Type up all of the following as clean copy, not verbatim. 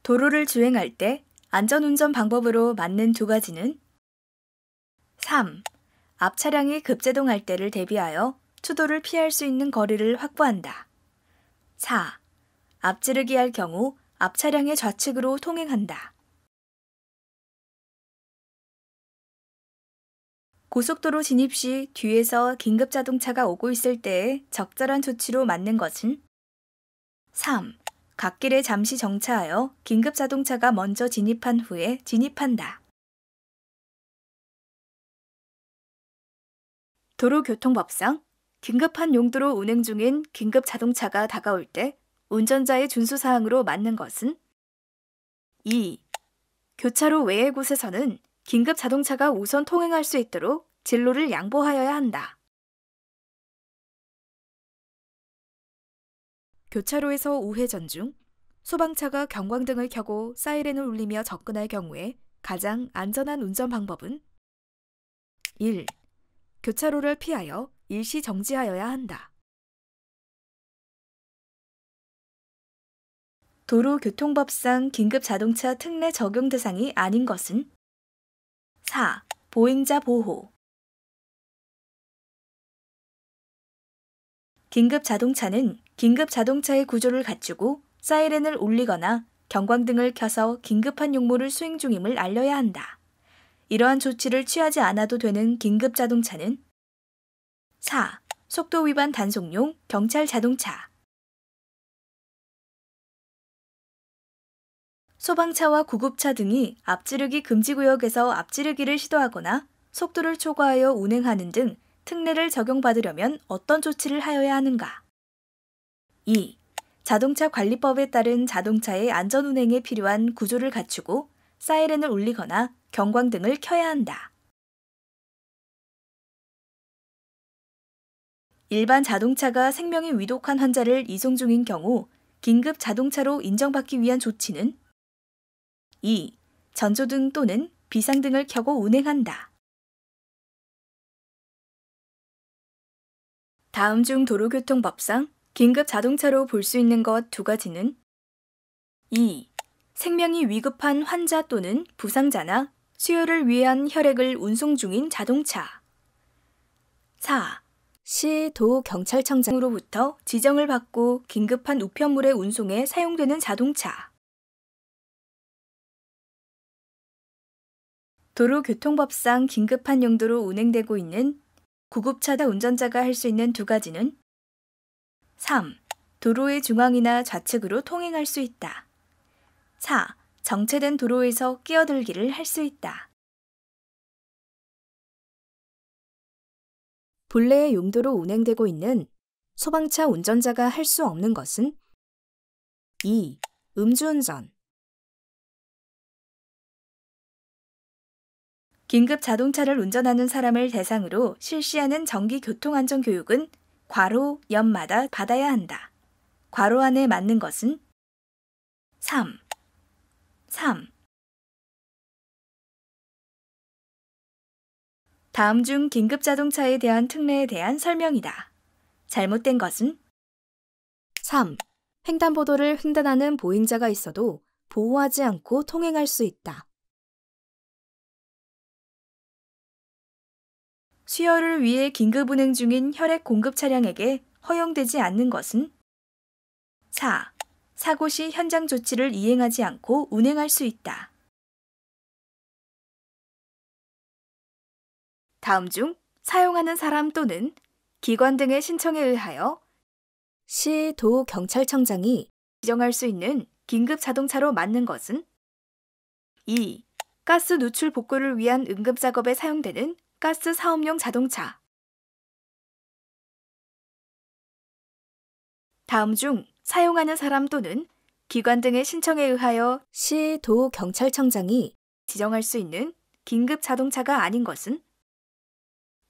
도로를 주행할 때 안전운전 방법으로 맞는 두 가지는 3. 앞 차량이 급제동할 때를 대비하여 추돌을 피할 수 있는 거리를 확보한다. 4. 앞지르기 할 경우 앞 차량의 좌측으로 통행한다. 고속도로 진입 시 뒤에서 긴급 자동차가 오고 있을 때에 적절한 조치로 맞는 것은 3. 갓길에 잠시 정차하여 긴급 자동차가 먼저 진입한 후에 진입한다. 도로교통법상 긴급한 용도로 운행 중인 긴급 자동차가 다가올 때 운전자의 준수사항으로 맞는 것은 2. 교차로 외의 곳에서는 긴급 자동차가 우선 통행할 수 있도록 진로를 양보하여야 한다. 교차로에서 우회전 중 소방차가 경광등을 켜고 사이렌을 울리며 접근할 경우에 가장 안전한 운전 방법은 1. 교차로를 피하여 일시 정지하여야 한다. 도로교통법상 긴급자동차 특례 적용 대상이 아닌 것은 4. 보행자 보호 긴급자동차는 긴급자동차의 구조를 갖추고 사이렌을 울리거나 경광등을 켜서 긴급한 용무를 수행 중임을 알려야 한다. 이러한 조치를 취하지 않아도 되는 긴급자동차는 4. 속도 위반 단속용 경찰 자동차 소방차와 구급차 등이 앞지르기 금지구역에서 앞지르기를 시도하거나 속도를 초과하여 운행하는 등 특례를 적용받으려면 어떤 조치를 하여야 하는가? 2. 자동차 관리법에 따른 자동차의 안전운행에 필요한 구조를 갖추고 사이렌을 울리거나 경광등을 켜야 한다. 일반 자동차가 생명이 위독한 환자를 이송 중인 경우 긴급 자동차로 인정받기 위한 조치는 2. 전조등 또는 비상등을 켜고 운행한다. 다음 중 도로교통법상 긴급 자동차로 볼 수 있는 것 두 가지는 2. 생명이 위급한 환자 또는 부상자나 수혈을 위한 혈액을 운송 중인 자동차 4. 시, 도, 경찰청장으로부터 지정을 받고 긴급한 우편물의 운송에 사용되는 자동차 도로교통법상 긴급한 용도로 운행되고 있는 구급차다 운전자가 할 수 있는 두 가지는 3. 도로의 중앙이나 좌측으로 통행할 수 있다. 4. 정체된 도로에서 끼어들기를 할 수 있다. 본래의 용도로 운행되고 있는 소방차 운전자가 할 수 없는 것은 2. 음주운전 긴급 자동차를 운전하는 사람을 대상으로 실시하는 정기 교통안전교육은 괄호, 연마다 받아야 한다. 괄호 안에 맞는 것은 3. 다음 중 긴급 자동차에 대한 특례에 대한 설명이다. 잘못된 것은 3. 횡단보도를 횡단하는 보행자가 있어도 보호하지 않고 통행할 수 있다. 수혈을 위해 긴급 운행 중인 혈액 공급 차량에게 허용되지 않는 것은 4. 사고 시 현장 조치를 이행하지 않고 운행할 수 있다. 다음 중 사용하는 사람 또는 기관 등의 신청에 의하여 시, 도, 경찰청장이 지정할 수 있는 긴급 자동차로 맞는 것은 2. 가스 누출 복구를 위한 응급 작업에 사용되는 가스 사업용 자동차 다음 중 사용하는 사람 또는 기관 등의 신청에 의하여 시, 도, 경찰청장이 지정할 수 있는 긴급 자동차가 아닌 것은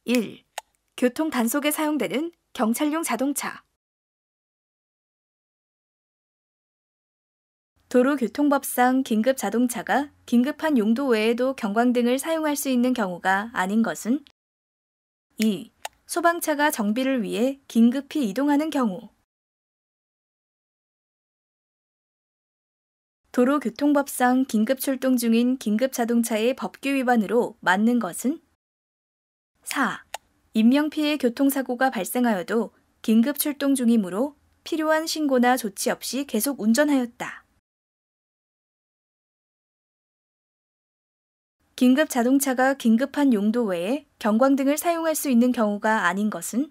1. 교통 단속에 사용되는 경찰용 자동차 도로교통법상 긴급 자동차가 긴급한 용도 외에도 경광등을 사용할 수 있는 경우가 아닌 것은 2. 소방차가 정비를 위해 긴급히 이동하는 경우 도로교통법상 긴급 출동 중인 긴급자동차의 법규 위반으로 맞는 것은? 4. 인명피해 교통사고가 발생하여도 긴급 출동 중이므로 필요한 신고나 조치 없이 계속 운전하였다. 긴급자동차가 긴급한 용도 외에 경광등을 사용할 수 있는 경우가 아닌 것은?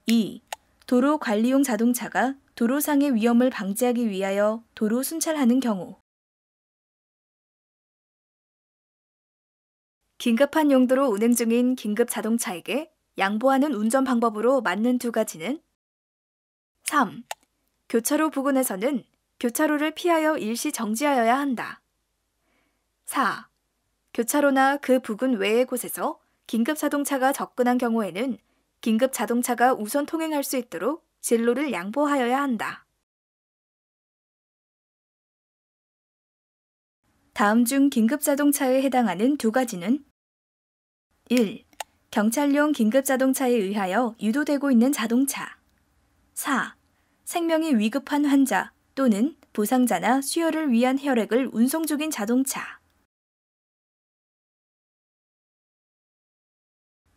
2. 도로관리용 자동차가 도로상의 위험을 방지하기 위하여 도로 순찰하는 경우. 긴급한 용도로 운행 중인 긴급자동차에게 양보하는 운전 방법으로 맞는 두 가지는? 3. 교차로 부근에서는 교차로를 피하여 일시 정지하여야 한다. 4. 교차로나 그 부근 외의 곳에서 긴급자동차가 접근한 경우에는 긴급자동차가 우선 통행할 수 있도록 진로를 양보하여야 한다. 다음 중 긴급자동차에 해당하는 두 가지는? 1. 경찰용 긴급자동차에 의하여 유도되고 있는 자동차. 4. 생명이 위급한 환자 또는 부상자나 수혈을 위한 혈액을 운송 중인 자동차.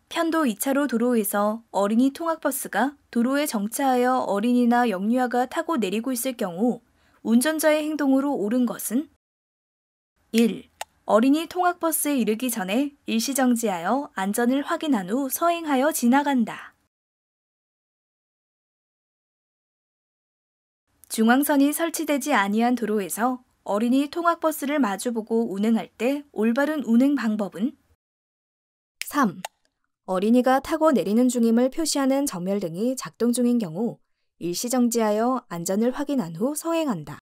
편도 2차로 도로에서 어린이 통학버스가 도로에 정차하여 어린이나 영유아가 타고 내리고 있을 경우 운전자의 행동으로 옳은 것은? 1. 어린이 통학버스에 이르기 전에 일시정지하여 안전을 확인한 후 서행하여 지나간다. 중앙선이 설치되지 아니한 도로에서 어린이 통학버스를 마주보고 운행할 때 올바른 운행 방법은? 3. 어린이가 타고 내리는 중임을 표시하는 정멸등이 작동 중인 경우 일시정지하여 안전을 확인한 후 서행한다.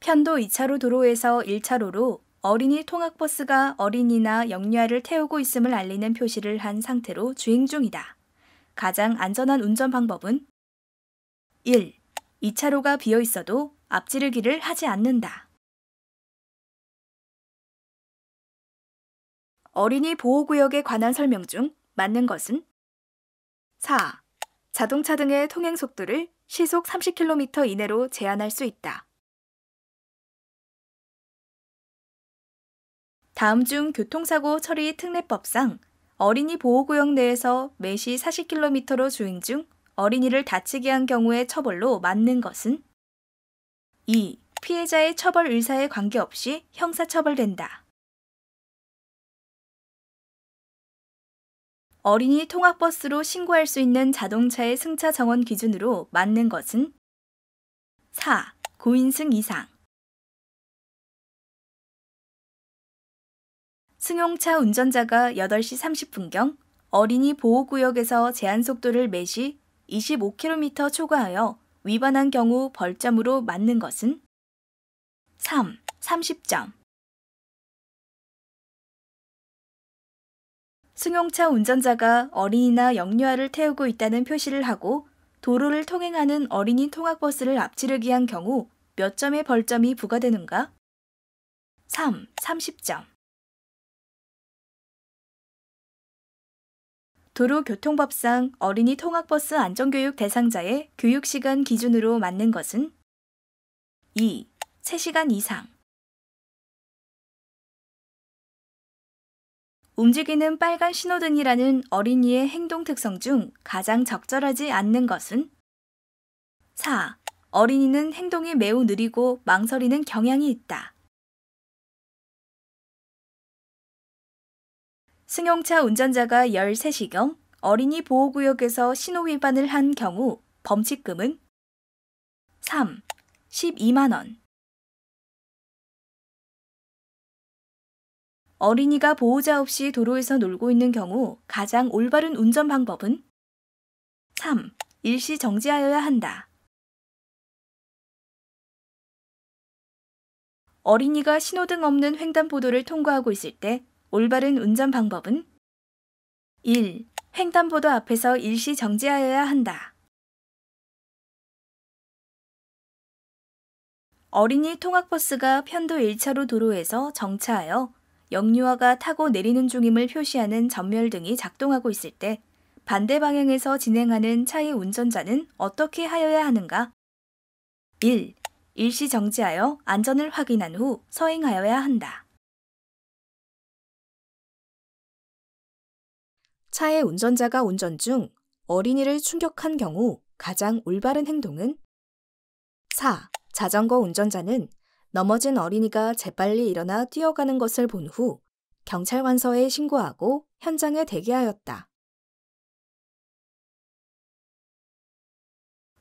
편도 2차로 도로에서 1차로로 어린이 통학버스가 어린이나 영유아를 태우고 있음을 알리는 표시를 한 상태로 주행 중이다. 가장 안전한 운전 방법은? 1. 2차로가 비어 있어도 앞지르기를 하지 않는다. 어린이 보호구역에 관한 설명 중 맞는 것은? 4. 자동차 등의 통행 속도를 시속 30km 이내로 제한할 수 있다. 다음 중 교통사고 처리 특례법상 어린이 보호구역 내에서 매시 40km로 주행 중 어린이를 다치게 한 경우의 처벌로 맞는 것은? 2. 피해자의 처벌 의사에 관계없이 형사처벌된다. 어린이 통학버스로 신고할 수 있는 자동차의 승차 정원 기준으로 맞는 것은? 4. 고인승 이상. 승용차 운전자가 8시 30분경 어린이 보호구역에서 제한속도를 매시 25km 초과하여 위반한 경우 벌점으로 맞는 것은? 3. 30점. 승용차 운전자가 어린이나 영유아를 태우고 있다는 표시를 하고 도로를 통행하는 어린이 통학버스를 앞지르기 한 경우 몇 점의 벌점이 부과되는가? 3. 30점. 도로교통법상 어린이 통학버스 안전교육 대상자의 교육시간 기준으로 맞는 것은? 2. 3시간 이상. 움직이는 빨간 신호등이라는 어린이의 행동 특성 중 가장 적절하지 않는 것은? 4. 어린이는 행동이 매우 느리고 망설이는 경향이 있다. 승용차 운전자가 13시경 어린이 보호구역에서 신호 위반을 한 경우 범칙금은? 3. 12만 원. 어린이가 보호자 없이 도로에서 놀고 있는 경우 가장 올바른 운전 방법은? 3. 일시 정지하여야 한다. 어린이가 신호등 없는 횡단보도를 통과하고 있을 때 올바른 운전 방법은? 1. 횡단보도 앞에서 일시 정지하여야 한다. 어린이 통학버스가 편도 1차로 도로에서 정차하여 영유아가 타고 내리는 중임을 표시하는 전멸등이 작동하고 있을 때 반대 방향에서 진행하는 차의 운전자는 어떻게 하여야 하는가? 1. 일시 정지하여 안전을 확인한 후 서행하여야 한다. 차의 운전자가 운전 중 어린이를 충격한 경우 가장 올바른 행동은? 4. 자전거 운전자는 넘어진 어린이가 재빨리 일어나 뛰어가는 것을 본 후 경찰관서에 신고하고 현장에 대기하였다.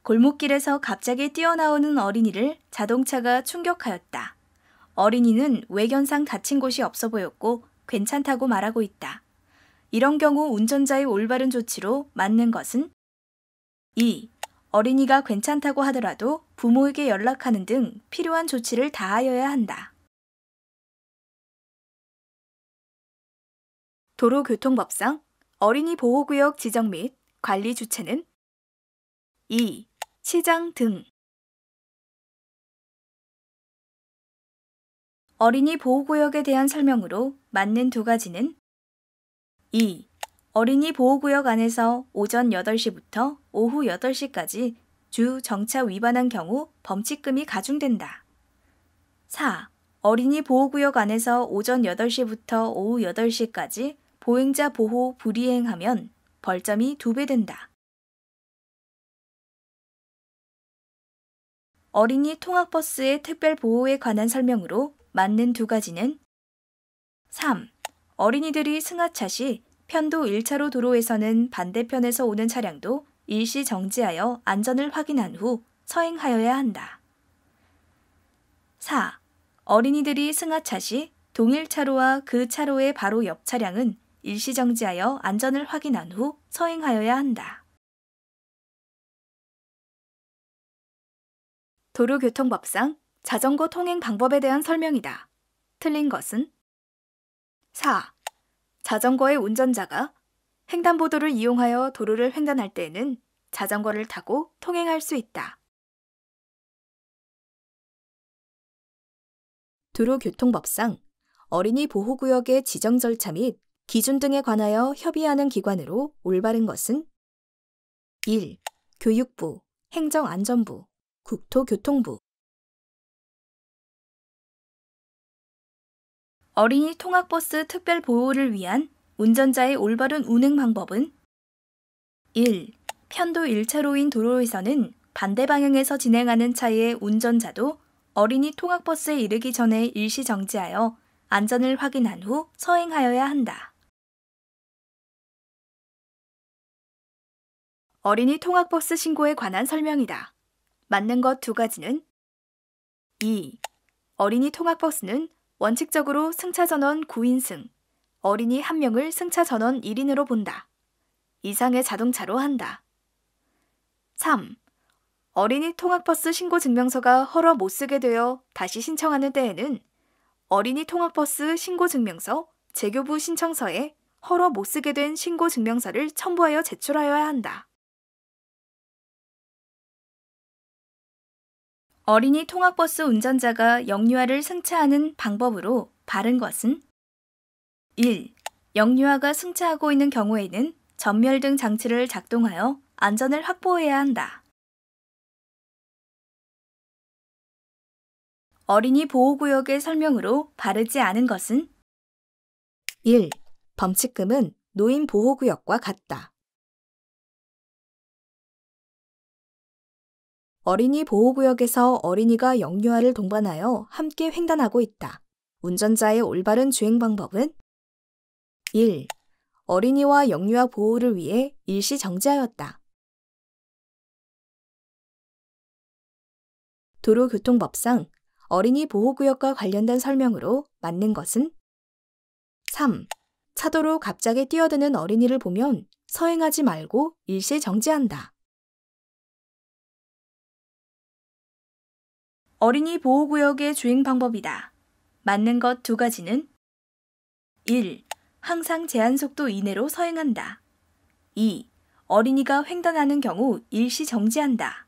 골목길에서 갑자기 뛰어나오는 어린이를 자동차가 충격하였다. 어린이는 외견상 다친 곳이 없어 보였고 괜찮다고 말하고 있다. 이런 경우 운전자의 올바른 조치로 맞는 것은? 2. 어린이가 괜찮다고 하더라도 부모에게 연락하는 등 필요한 조치를 다하여야 한다. 도로교통법상 어린이 보호구역 지정 및 관리 주체는? 2. 시장 등. 어린이 보호구역에 대한 설명으로 맞는 두 가지는? 2. 어린이 보호구역 안에서 오전 8시부터 오후 8시까지 주 정차 위반한 경우 범칙금이 가중된다. 4. 어린이 보호구역 안에서 오전 8시부터 오후 8시까지 보행자 보호 불이행하면 벌점이 2배 된다. 어린이 통학버스의 특별보호에 관한 설명으로 맞는 두 가지는? 3. 어린이들이 승하차 시 편도 1차로 도로에서는 반대편에서 오는 차량도 일시 정지하여 안전을 확인한 후 서행하여야 한다. 4. 어린이들이 승하차 시 동일 차로와 그 차로의 바로 옆 차량은 일시 정지하여 안전을 확인한 후 서행하여야 한다. 도로교통법상 자전거 통행 방법에 대한 설명이다. 틀린 것은? 4. 자전거의 운전자가 횡단보도를 이용하여 도로를 횡단할 때에는 자전거를 타고 통행할 수 있다. 도로교통법상 어린이 보호구역의 지정 절차 및 기준 등에 관하여 협의하는 기관으로 올바른 것은? 1. 교육부, 행정안전부, 국토교통부. 어린이 통학버스 특별보호를 위한 운전자의 올바른 운행 방법은? 1. 편도 1차로인 도로에서는 반대 방향에서 진행하는 차의 운전자도 어린이 통학버스에 이르기 전에 일시 정지하여 안전을 확인한 후 서행하여야 한다. 어린이 통학버스 신고에 관한 설명이다. 맞는 것 두 가지는? 2. 어린이 통학버스는 원칙적으로 승차 전원 9인승, 어린이 1명을 승차 전원 1인으로 본다. 이상의 자동차로 한다. 3. 어린이 통학버스 신고 증명서가 허락 못 쓰게 되어 다시 신청하는 때에는 어린이 통학버스 신고 증명서, 재교부 신청서에 허락 못 쓰게 된 신고 증명서를 첨부하여 제출하여야 한다. 어린이 통학버스 운전자가 영유아를 승차하는 방법으로 바른 것은? 1. 영유아가 승차하고 있는 경우에는 전멸 등 장치를 작동하여 안전을 확보해야 한다. 어린이 보호구역의 설명으로 바르지 않은 것은? 1. 범칙금은 노인 보호구역과 같다. 어린이 보호구역에서 어린이가 영유아를 동반하여 함께 횡단하고 있다. 운전자의 올바른 주행 방법은? 1. 어린이와 영유아 보호를 위해 일시 정지하였다. 도로교통법상 어린이 보호구역과 관련된 설명으로 맞는 것은? 3. 차도로 갑자기 뛰어드는 어린이를 보면 서행하지 말고 일시 정지한다. 어린이 보호구역의 주행 방법이다. 맞는 것 두 가지는? 1. 항상 제한속도 이내로 서행한다. 2. 어린이가 횡단하는 경우 일시 정지한다.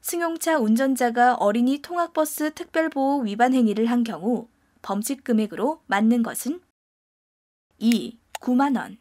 승용차 운전자가 어린이 통학버스 특별보호 위반 행위를 한 경우 범칙 금액으로 맞는 것은? 2. 9만 원